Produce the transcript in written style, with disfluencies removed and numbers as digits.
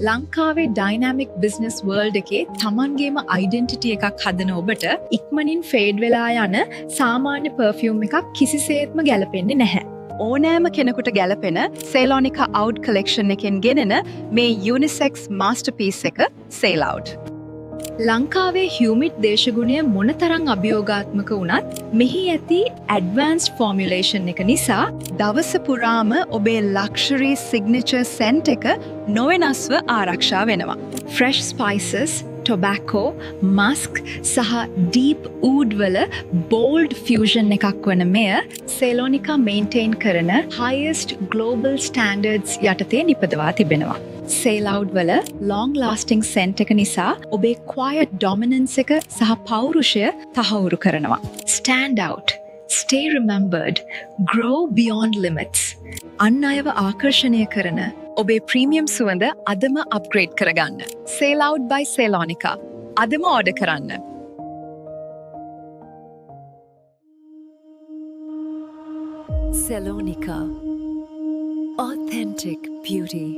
ලංකාවේ dynamic business world එකේ තමන්ගේම අයිඩෙන්ටිටි එකක් හදන ඔබට ඉක්මනින් ෆේඩ් වෙලා යන සාමාන්‍ය පර්ෆියුම් එකක් කිසිසේත්ම ගැලපෙන්නේ නැහැ. ඕනෑම කෙනෙකුට ගැලපෙන සේලෝනිකා අවුට් කලෙක්ෂන් එකෙන් ගෙනෙන මේ යුනිසෙක්ස් මාස්ටර්පීස් එක සේල් අවුට්. ලංකාවේ හියුමිඩ් දේශගුණය මොනතරම් අභියෝගාත්මක වුණත් මෙහි ඇති ඇඩ්වාන්ස්ඩ් ෆෝමියුලේෂන් එක නිසා දවස පුරාම ඔබේ ලක්ෂරි සිග්නේචර් සෙන්ට් එක නොවෙනස්ව ආරක්ෂා වෙනවා. ෆ්‍රෙෂ් ස්පයිසස්, ටොබැකෝ, මස්ක් සහ ඩීප් ඌඩ් වල බෝල්ඩ් ෆියුෂන් එකක් වන මෙය සේලෝනිකා මේන්ටේන් කරන highest global standards යටතේ නිපදවා තිබෙනවා. සේලවුඩ් වල long lasting scent එක නිසා ඔබේ quiet dominance එක සහ පෞරුෂය තහවුරු කරනවා. Stand out, stay remembered, grow beyond limits. අන් අයව ආකර්ෂණය කරන ඔබේ ප්‍රීමියම් සුවඳ අදම අප්ග්‍රේඩ් කරගන්න. සේලවුඩ් by සේලෝනිකා. අදම ඕඩර් කරන්න. Selonica. Authentic beauty.